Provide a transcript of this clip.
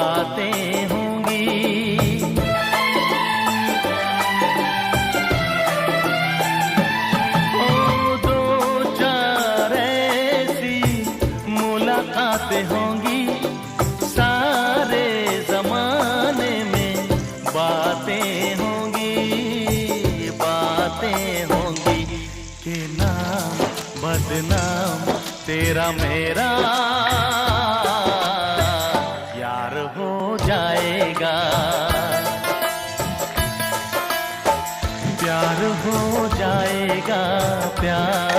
बातें होंगी। ओ दो चार ऐसी मुलाकातें होंगी, सारे जमाने में बातें होंगी, बातें होंगी कि नाम बदनाम तेरा मेरा यार हो जाएगा, प्यार हो जाएगा, प्यार